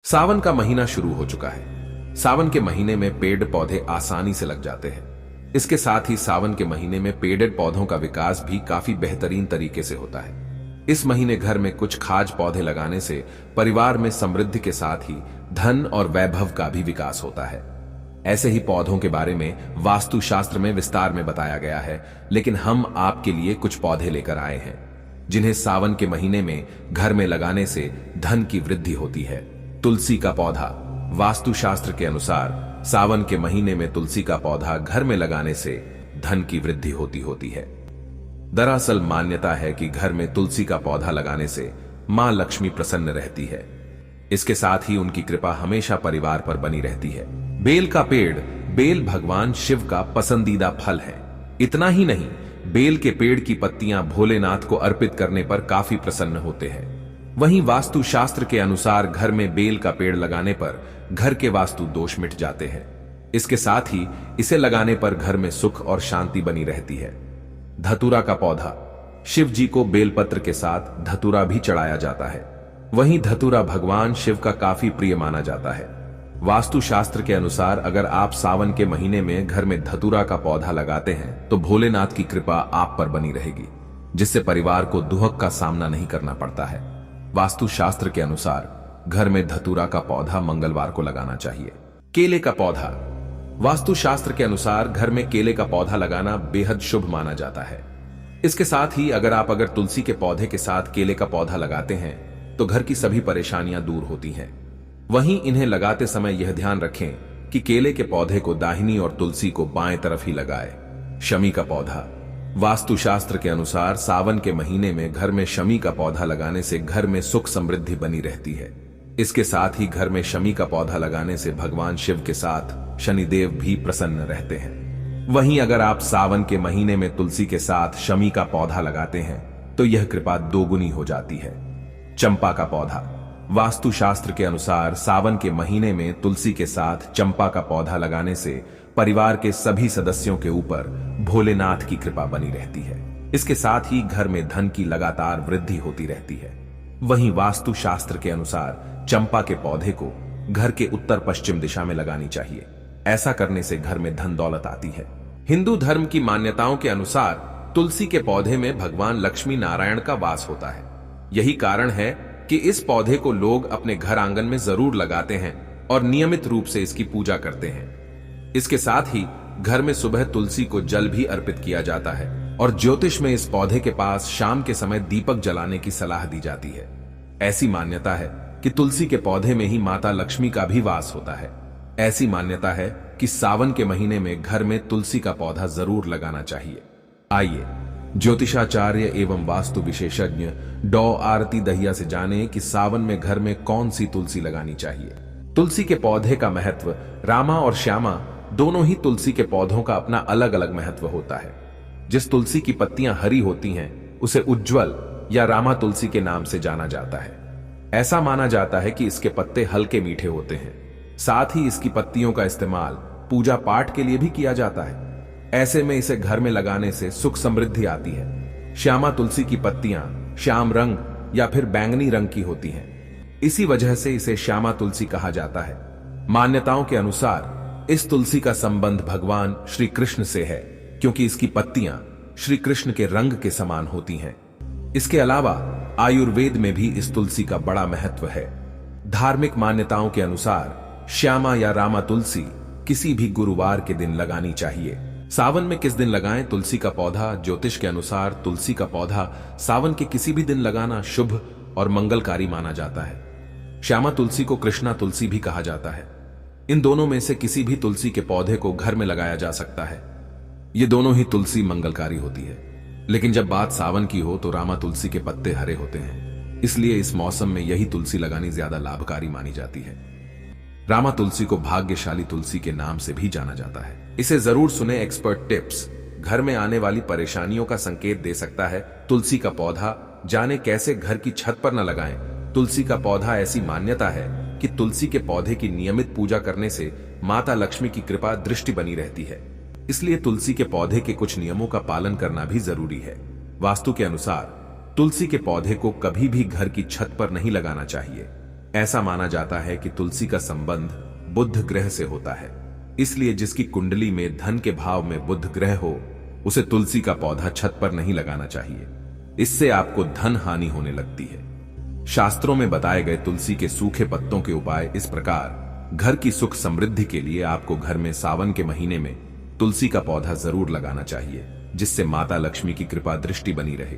सावन का महीना शुरू हो चुका है। सावन के महीने में पेड़ पौधे आसानी से लग जाते हैं। इसके साथ ही सावन के महीने में पेड़ेड पौधों का विकास भी काफी बेहतरीन तरीके से होता है। इस महीने घर में कुछ खास पौधे लगाने से परिवार में समृद्धि के साथ ही धन और वैभव का भी विकास होता है। ऐसे ही पौधों के बारे में वास्तुशास्त्र में विस्तार में बताया गया है, लेकिन हम आपके लिए कुछ पौधे लेकर आए हैं जिन्हें सावन के महीने में घर में लगाने से धन की वृद्धि होती है। तुलसी का पौधा। वास्तुशास्त्र के अनुसार सावन के महीने में तुलसी का पौधा घर में लगाने से धन की वृद्धि होती है। दरअसल मान्यता है कि घर में तुलसी का पौधा लगाने से मां लक्ष्मी प्रसन्न रहती है। इसके साथ ही उनकी कृपा हमेशा परिवार पर बनी रहती है। बेल का पेड़। बेल भगवान शिव का पसंदीदा फल है। इतना ही नहीं, बेल के पेड़ की पत्तियां भोलेनाथ को अर्पित करने पर काफी प्रसन्न होते हैं। वहीं वास्तुशास्त्र के अनुसार घर में बेल का पेड़ लगाने पर घर के वास्तु दोष मिट जाते हैं। इसके साथ ही इसे लगाने पर घर में सुख और शांति बनी रहती है। धतूरा का पौधा। शिव जी को बेलपत्र के साथ धतूरा भी चढ़ाया जाता है। वहीं धतूरा भगवान शिव का काफी प्रिय माना जाता है। वास्तुशास्त्र के अनुसार अगर आप सावन के महीने में घर में धतूरा का पौधा लगाते हैं तो भोलेनाथ की कृपा आप पर बनी रहेगी, जिससे परिवार को दुहक का सामना नहीं करना पड़ता है। वास्तुशास्त्र के अनुसार घर में धतूरा का पौधा मंगलवार को लगाना चाहिए। केले का पौधा। वास्तुशास्त्र के अनुसार घर में केले का पौधा लगाना बेहद शुभ माना जाता है। इसके साथ ही अगर तुलसी के पौधे के साथ केले का पौधा लगाते हैं तो घर की सभी परेशानियां दूर होती हैं। वहीं इन्हें लगाते समय यह ध्यान रखें कि केले के पौधे को दाहिनी और तुलसी को बाएं तरफ ही लगाएं। शमी का पौधा। वास्तुशास्त्र के अनुसार सावन के महीने में घर में शमी का पौधा लगाने से घर में सुख समृद्धि बनी रहती है। इसके साथ ही घर में शमी का पौधा लगाने से भगवान शिव के साथ शनिदेव भी प्रसन्न रहते हैं। वहीं अगर आप सावन के महीने में तुलसी के साथ शमी का पौधा लगाते हैं तो यह कृपा दोगुनी हो जाती है। चंपा का पौधा। वास्तुशास्त्र के अनुसार सावन के महीने में तुलसी के साथ चंपा का पौधा लगाने से परिवार के सभी सदस्यों के ऊपर भोलेनाथ की कृपा बनी रहती है। इसके साथ ही घर में धन की लगातार वृद्धि होती रहती है। वहीं वास्तुशास्त्र के अनुसार चंपा के पौधे को घर के उत्तर पश्चिम दिशा में लगानी चाहिए। ऐसा करने से घर में धन दौलत आती है। हिंदू धर्म की मान्यताओं के अनुसार तुलसी के पौधे में भगवान लक्ष्मी नारायण का वास होता है। यही कारण है कि इस पौधे को लोग अपने घर आंगन में जरूर लगाते हैं और नियमित रूप से इसकी पूजा करते हैं। इसके साथ ही घर में सुबह तुलसी को जल भी अर्पित किया जाता है और ज्योतिष में इस पौधे के पास शाम के समय दीपक जलाने की सलाह दी जाती है। ऐसी मान्यता है कि तुलसी के पौधे में ही माता लक्ष्मी का भी वास होता है। ऐसी मान्यता है कि सावन के महीने में घर में तुलसी का पौधा जरूर लगाना चाहिए। आइए ज्योतिषाचार्य एवं वास्तु विशेषज्ञ डॉ आरती दहिया से जाने कि सावन में घर में कौन सी तुलसी लगानी चाहिए। तुलसी के पौधे का महत्व। रामा और श्यामा दोनों ही तुलसी के पौधों का अपना अलग अलग महत्व होता है। जिस तुलसी की पत्तियां हरी होती हैं उसे उज्ज्वल या रामा तुलसी के नाम से जाना जाता है। ऐसा माना जाता है कि इसके पत्ते हल्के मीठे होते हैं। साथ ही इसकी पत्तियों का इस्तेमाल पूजा पाठ के लिए भी किया जाता है। ऐसे में इसे घर में लगाने से सुख समृद्धि आती है। श्यामा तुलसी की पत्तियां श्याम रंग या फिर बैंगनी रंग की होती हैं। इसी वजह से इसे श्यामा तुलसी कहा जाता है। मान्यताओं के अनुसार इस तुलसी का संबंध भगवान श्री कृष्ण से है, क्योंकि इसकी पत्तियां श्री कृष्ण के रंग के समान होती हैं। इसके अलावा आयुर्वेद में भी इस तुलसी का बड़ा महत्व है। धार्मिक मान्यताओं के अनुसार श्यामा या रामा तुलसी किसी भी गुरुवार के दिन लगानी चाहिए। सावन में किस दिन लगाएं तुलसी का पौधा? ज्योतिष के अनुसार तुलसी का पौधा सावन के किसी भी दिन लगाना शुभ और मंगलकारी माना जाता है। श्यामा तुलसी को कृष्णा तुलसी भी कहा जाता है। इन दोनों में से किसी भी तुलसी के पौधे को घर में लगाया जा सकता है। ये दोनों ही तुलसी मंगलकारी होती है। लेकिन जब बात सावन की हो तो रामा तुलसी के पत्ते हरे होते हैं, इसलिए इस मौसम में यही तुलसी लगानी ज्यादा लाभकारी मानी जाती है। रामा तुलसी को भाग्यशाली तुलसी के नाम से भी जाना जाता है। इसे जरूर सुने। एक्सपर्ट टिप्स घर में आने वाली परेशानियों का संकेत दे सकता है। तुलसी का पौधा जाने कैसे घर की छत पर न लगाएं। तुलसी का पौधा। ऐसी मान्यता है कि तुलसी के पौधे की नियमित पूजा करने से माता लक्ष्मी की कृपा दृष्टि बनी रहती है। इसलिए तुलसी के पौधे के कुछ नियमों का पालन करना भी जरूरी है। वास्तु के अनुसार तुलसी के पौधे को कभी भी घर की छत पर नहीं लगाना चाहिए। ऐसा माना जाता है कि तुलसी का संबंध बुध ग्रह से होता है, इसलिए जिसकी कुंडली में धन के भाव में बुध ग्रह हो उसे तुलसी का पौधा छत पर नहीं लगाना चाहिए। इससे आपको धन हानि होने लगती है। शास्त्रों में बताए गए तुलसी के सूखे पत्तों के उपाय इस प्रकार। घर की सुख समृद्धि के लिए आपको घर में सावन के महीने में तुलसी का पौधा जरूर लगाना चाहिए, जिससे माता लक्ष्मी की कृपा दृष्टि बनी रहे।